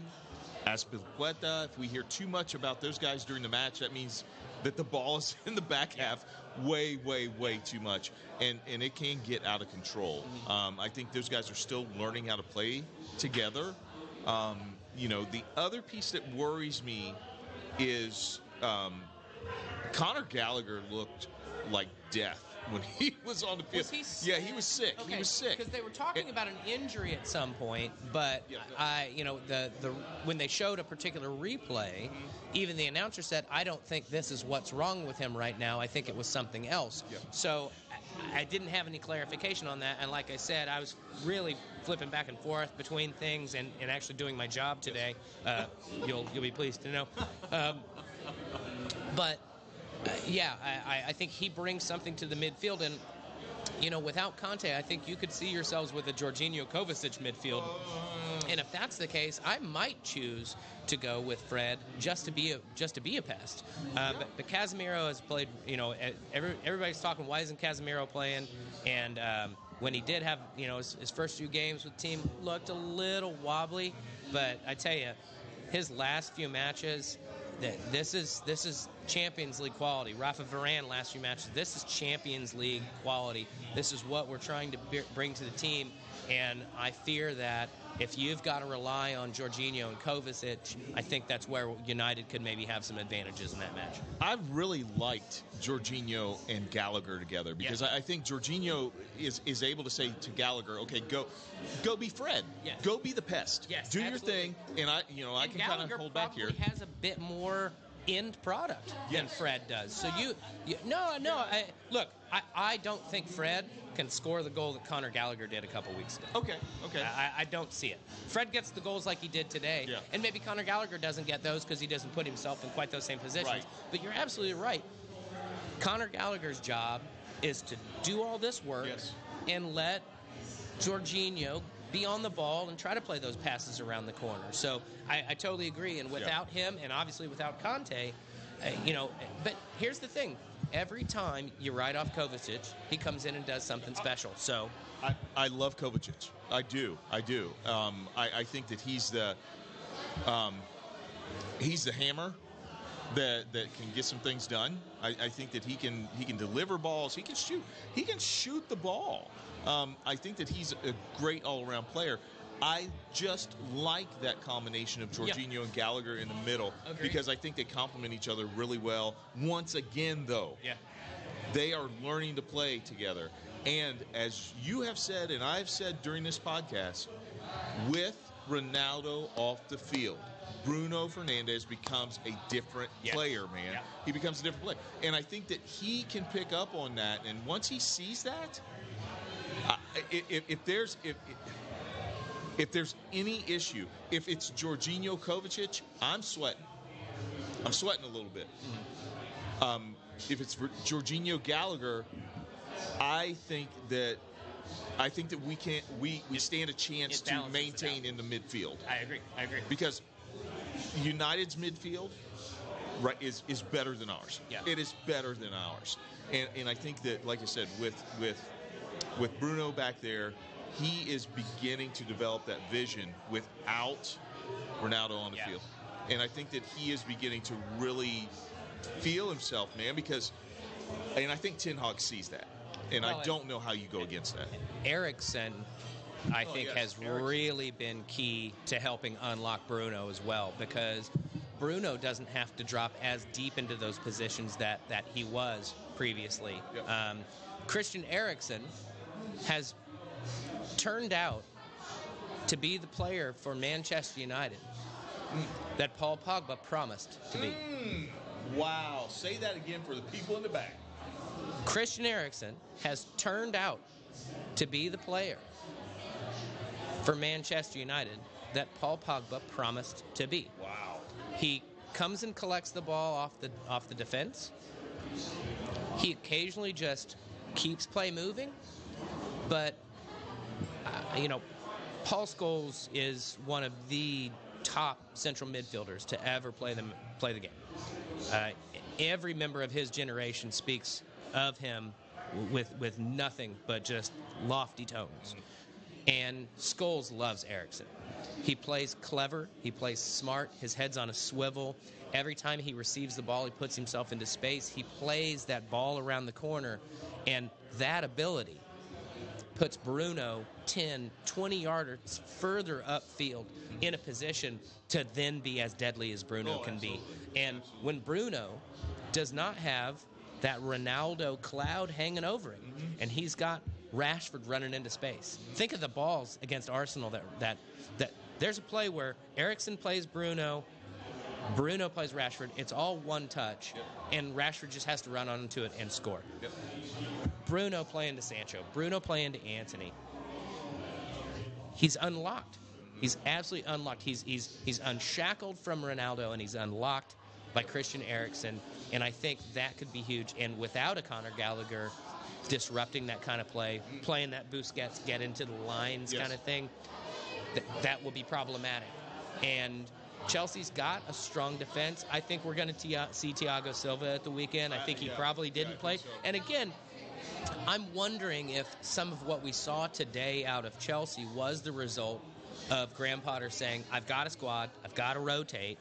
Azpilicueta, if we hear too much about those guys during the match, that means that the ball is in the back half way, way, way too much, and it can get out of control. I think those guys are still learning how to play together. The other piece that worries me is Conor Gallagher looked like death when he was on the field. Was he sick? Yeah, he was sick. Okay, he was sick. Because they were talking about an injury at some point, but when they showed a particular replay, even the announcer said, "I don't think this is what's wrong with him right now. I think it was something else." Yeah. So I didn't have any clarification on that, and like I said, I was really flipping back and forth between things and actually doing my job today. You'll be pleased to know. But I think he brings something to the midfield, and without Kante, I think you could see yourselves with a Jorginho Kovacic midfield. And if that's the case, I might choose to go with Fred just to be a pest. But Casemiro has played. Everybody's talking, why isn't Casemiro playing? And when he did have his first few games with the team, looked a little wobbly. But I tell you, his last few matches, this is Champions League quality. Rafa Varane last few matches, this is Champions League quality. This is what we're trying to bring to the team, and I fear that if you've got to rely on Jorginho and Kovacic, I think that's where United could maybe have some advantages in that match. I really liked Jorginho and Gallagher together, because I think Jorginho is able to say to Gallagher, "Okay, go be Fred. Yes. Go be the pest. Yes, Do absolutely. your thing." And I can kind of hold back here. Gallagher probably has a bit more end product than Yes. Fred does. So I don't think Fred can score the goal that Conor Gallagher did a couple weeks ago. Okay. I don't see it. Fred gets the goals like he did today, Yeah. and maybe Conor Gallagher doesn't get those because he doesn't put himself in quite those same positions. Right. But you're absolutely right. Conor Gallagher's job is to do all this work Yes. and let Jorginho be on the ball and try to play those passes around the corner. So I totally agree. And without him, and obviously without Kante, but here's the thing. Every time you write off Kovacic, he comes in and does something special. So I love Kovacic. I do. I think that he's the hammer that can get some things done. I think that he can deliver balls. He can shoot. He can shoot the ball. I think that he's a great all-around player. I just like that combination of Jorginho and Gallagher in the middle. Agreed. Because I think they complement each other really well. Once again, though, they are learning to play together. And as you have said and I've said during this podcast, with Ronaldo off the field, Bruno Fernandes becomes a different player, man. Yeah. He becomes a different player. And I think that he can pick up on that. And once he sees that, if there's any issue, if it's Jorginho Kovacic, I'm sweating. I'm sweating a little bit. If it's Jorginho Gallagher, I think that we stand a chance to maintain in the midfield. I agree. Because United's midfield is better than ours. Yeah. It is better than ours. And I think that, like I said, with Bruno back there, he is beginning to develop that vision without Ronaldo on the field. And I think that he is beginning to really feel himself, man, and I think Ten Hag sees that. And I don't know how you go against that. Eriksen, I think, has really been key to helping unlock Bruno as well, because Bruno doesn't have to drop as deep into those positions that he was previously. Yep. Christian Eriksen has turned out to be the player for Manchester United that Paul Pogba promised to be. Wow. Say that again for the people in the back. Christian Eriksen has turned out to be the player for Manchester United that Paul Pogba promised to be. Wow. He comes and collects the ball off the defense. He occasionally just keeps play moving, but Paul Scholes is one of the top central midfielders to ever play the game. Every member of his generation speaks of him with nothing but just lofty tones. And Scholes loves Eriksen. He plays clever. He plays smart. His head's on a swivel. Every time he receives the ball, he puts himself into space. He plays that ball around the corner. And that ability puts Bruno 10, 20 yards further upfield in a position to then be as deadly as Bruno can be. And when Bruno does not have that Ronaldo cloud hanging over him, and he's got Rashford running into space. Think of the balls against Arsenal that there's a play where Eriksen plays Bruno plays Rashford. It's all one touch, and Rashford just has to run onto it and score. Yep. Bruno playing to Sancho. Bruno playing to Anthony. He's unlocked. He's absolutely unlocked. He's unshackled from Ronaldo, and he's unlocked by Christian Eriksen, and I think that could be huge. And without a Conor Gallagher disrupting that kind of play, playing that Busquets get into the lines kind of thing, that will be problematic. And Chelsea's got a strong defense. I think we're going to see Thiago Silva at the weekend. I think he probably didn't play. And again, I'm wondering if some of what we saw today out of Chelsea was the result of Graham Potter saying, I've got a squad, I've got to rotate,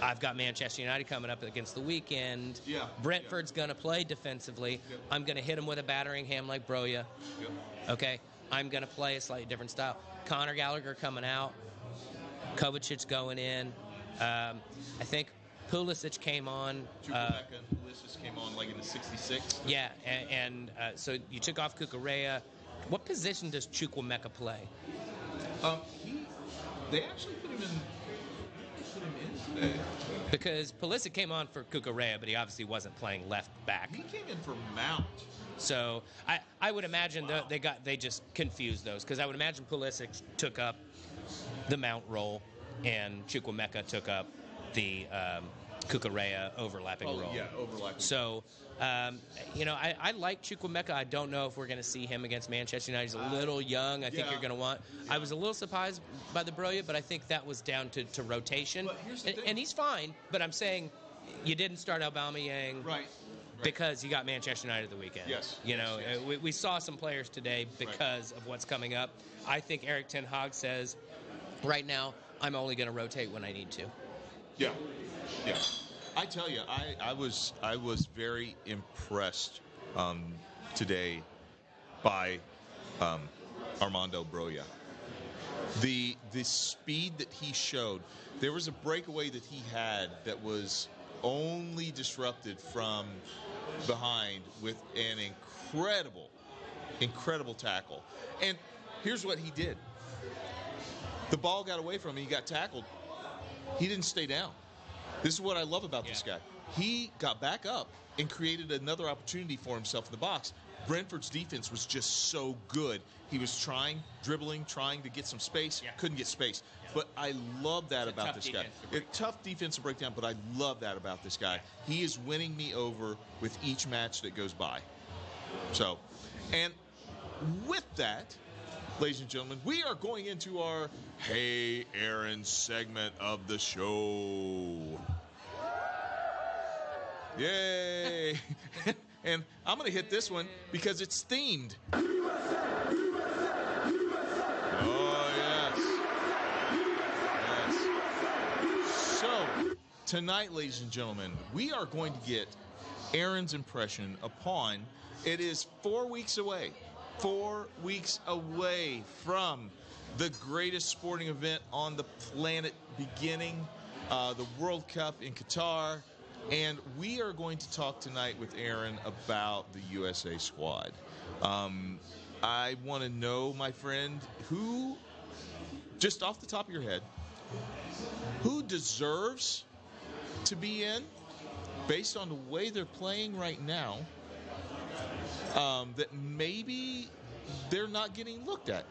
I've got Manchester United coming up against the weekend. Brentford's going to play defensively. I'm going to hit him with a battering ham like Broya. Okay? I'm going to play a slightly different style. Conor Gallagher coming out. Kovacic going in. I think Pulisic came on. Chukwuemeka and Pulisic came on like in the 66th. Yeah, and so you took off Cucurella. What position does Chukwuemeka play? They actually put him in. put him in today? Because Pulisic came on for Cucurella, but he obviously wasn't playing left back. He came in for Mount. So I would imagine they just confused those, because I would imagine Pulisic took up the Mount role and Chukwuemeka took up the Cucurella overlapping role. Yeah, overlapping. So, I like Chukwuemeka. I don't know if we're going to see him against Manchester United. He's a little young. I think you're going to want. Yeah. I was a little surprised by the Broja, but I think that was down to rotation. And he's fine, but I'm saying you didn't start Aubameyang. Right. Because you got Manchester United the weekend. Yes. We saw some players today because of what's coming up. I think Eric Ten Hag says, right now, I'm only going to rotate when I need to. Yeah. I tell you, I was very impressed today by Armando Broja. The speed that he showed. There was a breakaway that he had that was only disrupted from behind with an incredible tackle. And here's what he did. The ball got away from him. He got tackled. He didn't stay down. This is what I love about this guy. He got back up and created another opportunity for himself in the box. Brentford's defense was just so good. He was dribbling, trying to get some space, couldn't get space. Yeah. But I love that about this guy. Tough defensive breakdown, but I love that about this guy. He is winning me over with each match that goes by. So, and with that, ladies and gentlemen, we are going into our Hey Aaron segment of the show. Yay! And I'm going to hit this one because it's themed. Oh, yes. So, tonight, ladies and gentlemen, we are going to get Aaron's impression upon, it is 4 weeks away. 4 weeks away from the greatest sporting event on the planet beginning, the World Cup in Qatar. And we are going to talk tonight with Aaron about the USA squad. I want to know, my friend, who, just off the top of your head, who deserves to be in based on the way they're playing right now, that maybe they're not getting looked at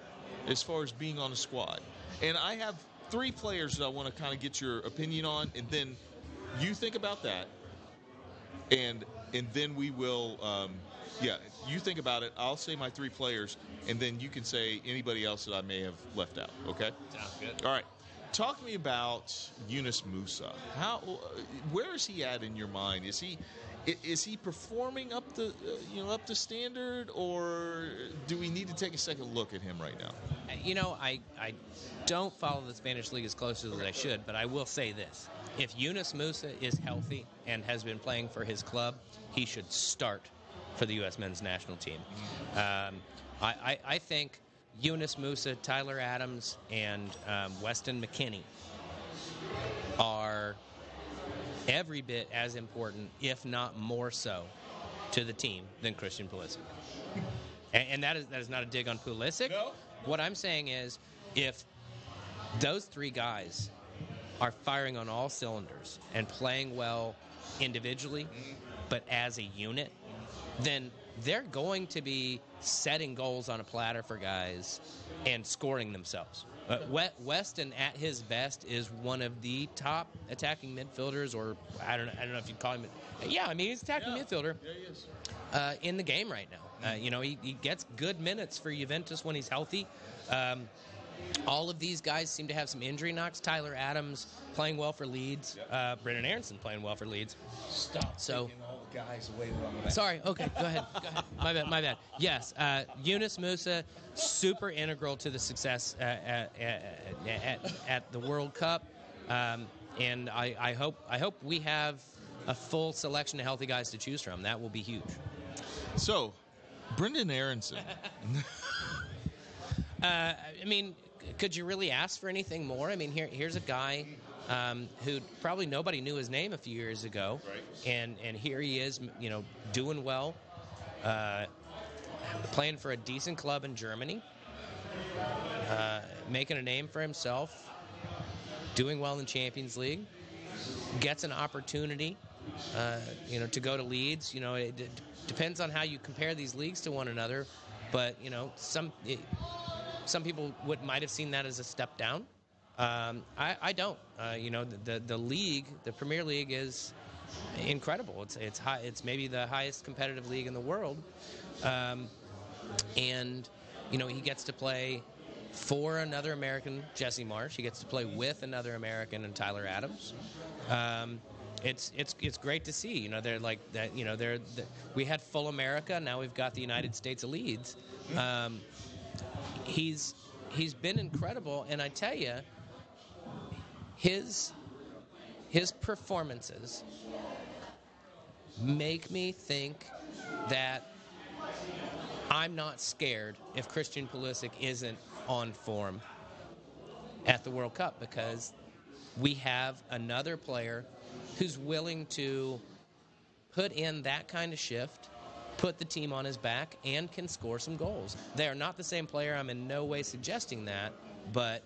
as far as being on the squad. And I have 3 players that I want to kind of get your opinion on, and then you think about that, and then we will, you think about it. I'll say my 3 players, and then you can say anybody else that I may have left out, okay? Sounds good. All right. Talk to me about Yunus Musa. Where is he at in your mind? Is he performing up the standard, or do we need to take a second look at him right now? I don't follow the Spanish league as closely as I should, but I will say this. If Yunus Musa is healthy and has been playing for his club, he should start for the U.S. men's national team. I think Yunus Musa, Tyler Adams, and Weston McKennie are every bit as important, if not more so, to the team than Christian Pulisic. And that is not a dig on Pulisic. No. What I'm saying is, if those 3 guys are firing on all cylinders and playing well individually, but as a unit, then they're going to be setting goals on a platter for guys and scoring themselves. Weston, at his best, is one of the top attacking midfielders, or I don't know if you'd call him. He's attacking midfielder. Yeah, he is. In the game right now. He gets good minutes for Juventus when he's healthy. All of these guys seem to have some injury knocks. Tyler Adams playing well for Leeds. Brendan Aronson playing well for Leeds. Stop taking all the guys away from that. Sorry. Okay, go ahead. My bad. Yes, Yunus Musa, super integral to the success at the World Cup. And I hope we have a full selection of healthy guys to choose from. That will be huge. So, Brendan Aronson. Could you really ask for anything more? Here's a guy who probably nobody knew his name a few years ago, right. and here he is, doing well, playing for a decent club in Germany, making a name for himself. doing well in Champions League, gets an opportunity, to go to Leeds. It depends on how you compare these leagues to one another, but some people might have seen that as a step down. I don't. The league, the Premier League, is incredible. It's high. It's maybe the highest competitive league in the world, and he gets to play for another American, Jesse Marsch. He gets to play with another American, and Tyler Adams. It's great to see. They're like that. We had full America. Now we've got the United States of Leeds. He's been incredible, and I tell you, his performances make me think that I'm not scared if Christian Pulisic isn't on form at the World Cup, because we have another player who's willing to put in that kind of shift, put the team on his back, and can score some goals. They are not the same player. I'm in no way suggesting that, but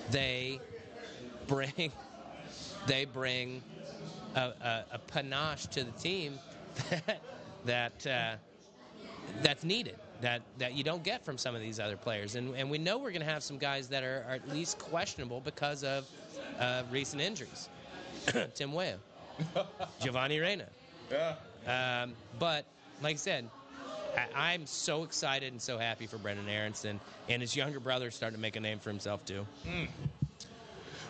they bring a panache to the team that's needed, that you don't get from some of these other players. And we know we're going to have some guys that are at least questionable because of recent injuries. Tim Weah, Giovanni Reina. Yeah. But like I said, I'm so excited and so happy for Brendan Aronson, and his younger brother starting to make a name for himself too.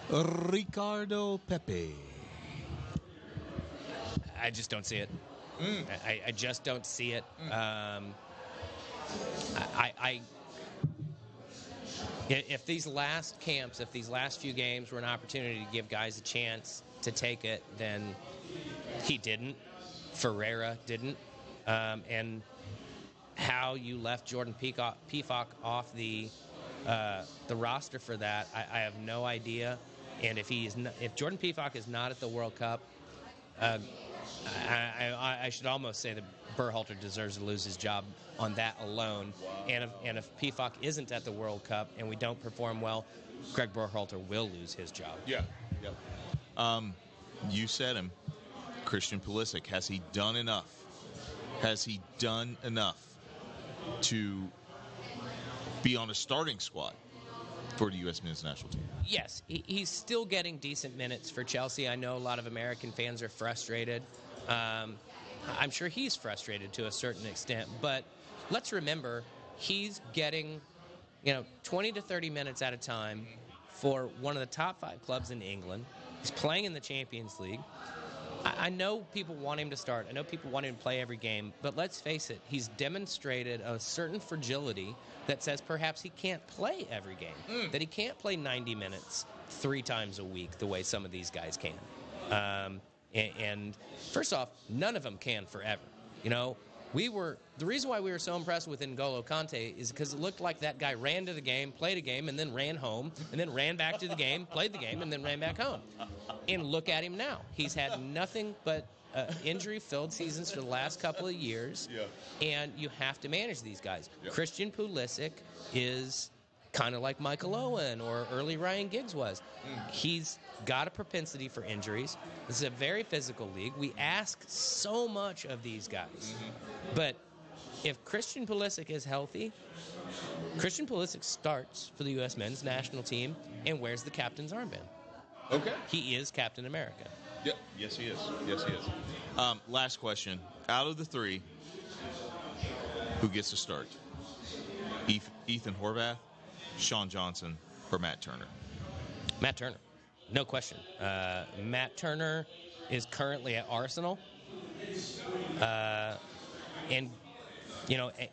Ricardo Pepe. I just don't see it. I just don't see it. If these last camps, if these last few games were an opportunity to give guys a chance to take it, then he didn't. Ferreira didn't. And how you left Jordan Pefok off the roster for that, I have no idea. And if Jordan Pefok is not at the World Cup, I should almost say that Berhalter deserves to lose his job on that alone. Wow. And if Pefok isn't at the World Cup and we don't perform well, Greg Berhalter will lose his job. Yeah. You said him, Christian Pulisic. Has he done enough? Has he done enough to be on a starting squad for the U.S. men's national team? Yes, he's still getting decent minutes for Chelsea. I know a lot of American fans are frustrated. I'm sure he's frustrated to a certain extent, but let's remember he's getting 20 to 30 minutes at a time for one of the top 5 clubs in England. He's playing in the Champions League. I know people want him to start. I know people want him to play every game, but let's face it, he's demonstrated a certain fragility that says perhaps he can't play every game, that he can't play 90 minutes 3 times a week the way some of these guys can. And first off, none of them can forever. The reason why we were so impressed with N'Golo Kante is because it looked like that guy ran to the game, played a game, and then ran home, and then ran back to the game, played the game, and then ran back home. And look at him now. He's had nothing but injury-filled seasons for the last couple of years, and you have to manage these guys. Christian Pulisic is kind of like Michael Owen or early Ryan Giggs was. He's got a propensity for injuries. This is a very physical league. We ask so much of these guys. But if Christian Pulisic is healthy, Christian Pulisic starts for the U.S. men's national team and wears the captain's armband. Okay. He is Captain America. Yep. Yes, he is. Last question. Out of the 3, who gets to start? Ethan Horvath, Sean Johnson, or Matt Turner? Matt Turner. No question. Matt Turner is currently at Arsenal. And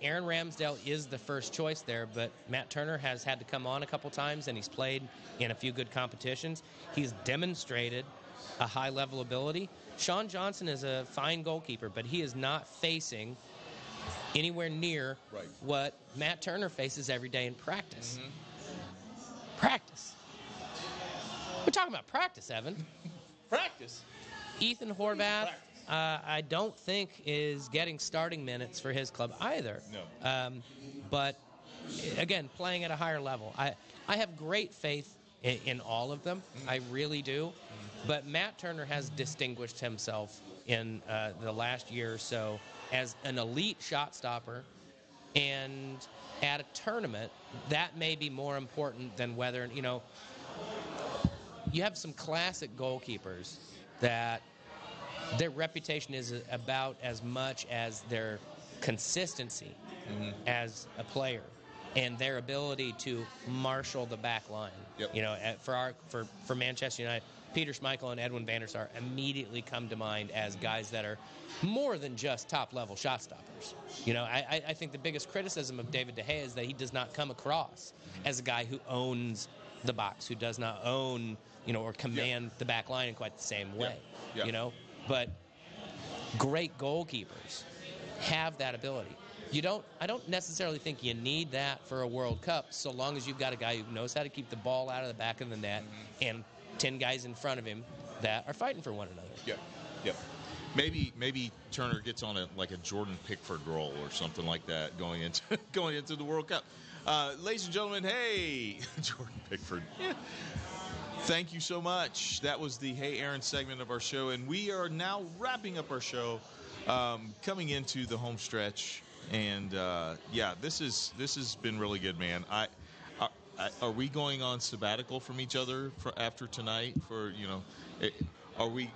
Aaron Ramsdale is the first choice there, but Matt Turner has had to come on a couple times, and he's played in a few good competitions. He's demonstrated a high level ability. Sean Johnson is a fine goalkeeper, but he is not facing anywhere near what Matt Turner faces every day in practice. Practice. We're talking about practice, Evan. Practice. Ethan Horvath, I don't think is getting starting minutes for his club either. No. But again, playing at a higher level. I have great faith in all of them. I really do. But Matt Turner has distinguished himself in the last year or so as an elite shot stopper. And at a tournament, that may be more important than whether, you have some classic goalkeepers that their reputation is about as much as their consistency as a player and their ability to marshal the back line. Yep. For Manchester United, Peter Schmeichel and Edwin van der Sar immediately come to mind as guys that are more than just top-level shot stoppers. I think the biggest criticism of David De Gea is that he does not come across as a guy who owns the box, who does not own, or command the back line in quite the same way. Yep. But great goalkeepers have that ability. I don't necessarily think you need that for a World Cup, so long as you've got a guy who knows how to keep the ball out of the back of the net and 10 guys in front of him that are fighting for one another. Yep. Maybe Turner gets on a Jordan Pickford role or something like that going into the World Cup. Ladies and gentlemen, hey, Jordan Pickford. Yeah. Thank you so much. That was the Hey Aaron segment of our show, and we are now wrapping up our show, coming into the home stretch. And this has been really good, man. Are we going on sabbatical from each other after tonight? Are we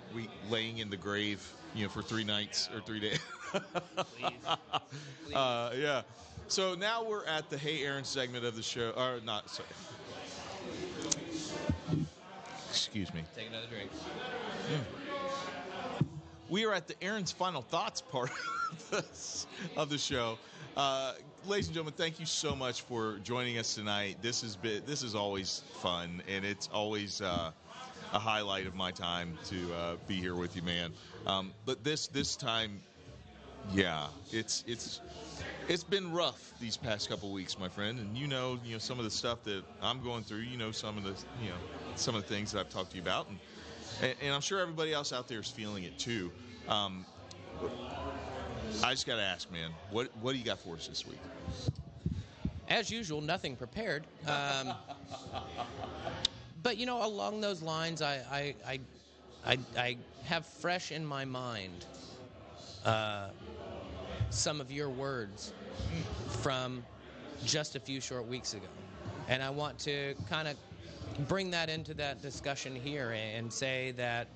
laying in the grave, for 3 nights or 3 days? Please. Yeah. So now we're at the Hey Aaron segment of the show. Or not. Sorry. Excuse me. Take another drink. We are at the Aaron's final thoughts part of the show. Ladies and gentlemen, thank you so much for joining us tonight. This is always fun, and it's always a highlight of my time to be here with you, man. But this time, it's been rough these past couple weeks, my friend, and some of the stuff that I'm going through. Some of the things that I've talked to you about, and I'm sure everybody else out there is feeling it too. I just got to ask, man, what do you got for us this week? As usual, nothing prepared. But along those lines, I have fresh in my mind some of your words from just a few short weeks ago, and I want to kind of bring that into that discussion here and say that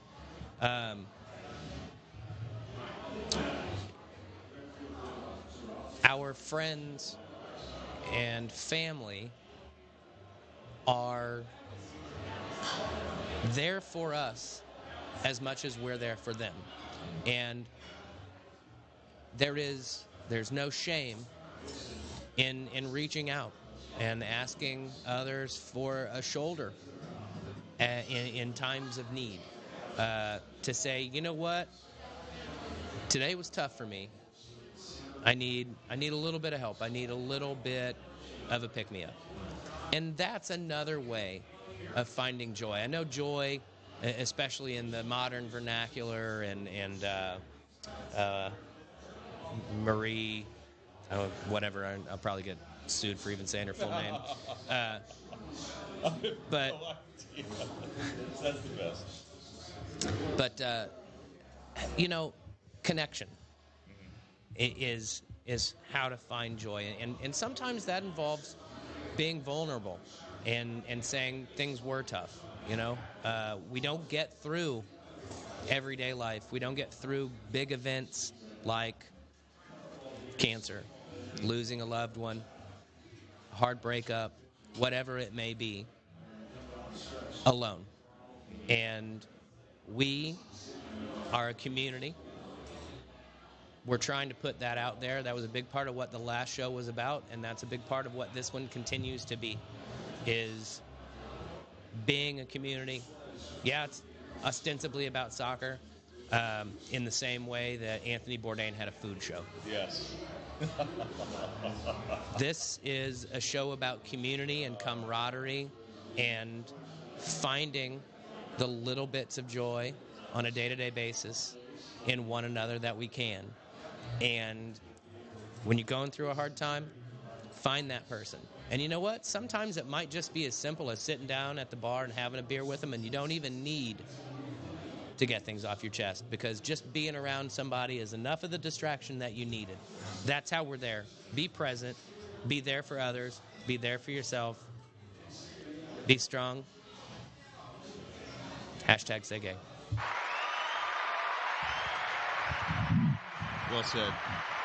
our friends and family are there for us as much as we're there for them. And there's no shame in reaching out and asking others for a shoulder in times of need. To say, you know what? Today was tough for me. I need a little bit of help. I need a little bit of a pick-me-up. And that's another way of finding joy. I know joy, especially in the modern vernacular, and Marie, whatever, I'll probably get sued for even saying her full name. But that's the best. But connection is how to find joy, and sometimes that involves being vulnerable and saying things were tough. We don't get through everyday life. We don't get through big events like cancer, losing a loved one, hard breakup, whatever it may be, alone. And we are a community. We're trying to put that out there. That was a big part of what the last show was about, and that's a big part of what this one continues to be, is being a community. Yeah, it's ostensibly about soccer, in the same way that Anthony Bourdain had a food show. Yes. This is a show about community and camaraderie and finding the little bits of joy on a day-to-day basis in one another that we can. And when you're going through a hard time, find that person. And you know what? Sometimes it might just be as simple as sitting down at the bar and having a beer with them, and you don't even need to get things off your chest, because just being around somebody is enough of the distraction that you needed. That's how we're there. Be present. Be there for others. Be there for yourself. Be strong. Hashtag say gay. Well said.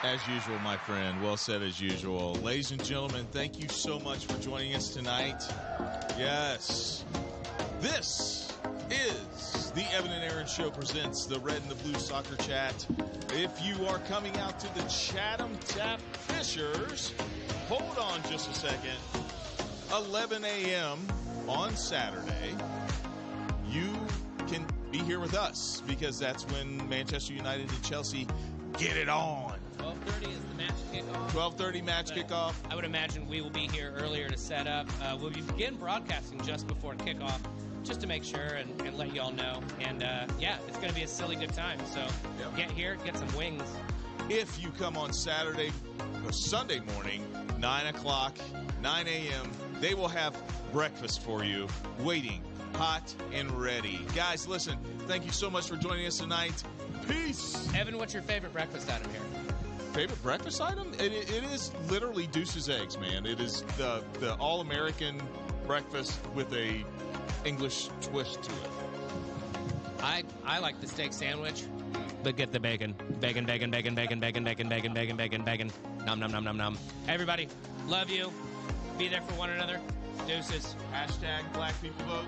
As usual, my friend. Well said as usual. Ladies and gentlemen, thank you so much for joining us tonight. Yes. This is the Evan and Aaron Show presents the Red and the Blue Soccer Chat. If you are coming out to the Chatham Tap Fishers, hold on just a second. 11 a.m. on Saturday, you can be here with us, because that's when Manchester United and Chelsea get it on. 12:30 is the match kickoff. 12:30 match kickoff. I would imagine we will be here earlier to set up. We'll begin broadcasting just before kickoff, just to make sure and let you all know. And, yeah, it's going to be a silly good time. So Get here, get some wings. If you come on Saturday or Sunday morning, 9 o'clock, 9 a.m., they will have breakfast for you, waiting, hot and ready. Guys, listen, thank you so much for joining us tonight. Peace. Evan, what's your favorite breakfast item here? Favorite breakfast item? It is literally Deuce's Eggs, man. It is the all-American breakfast with a English twist to it. I like the steak sandwich, but get the bacon. Bacon, bacon, bacon, bacon, bacon, bacon, bacon, bacon, bacon, bacon. Nom, nom, nom, nom, nom. Everybody, love you. Be there for one another. Deuces. Hashtag Black People Vote.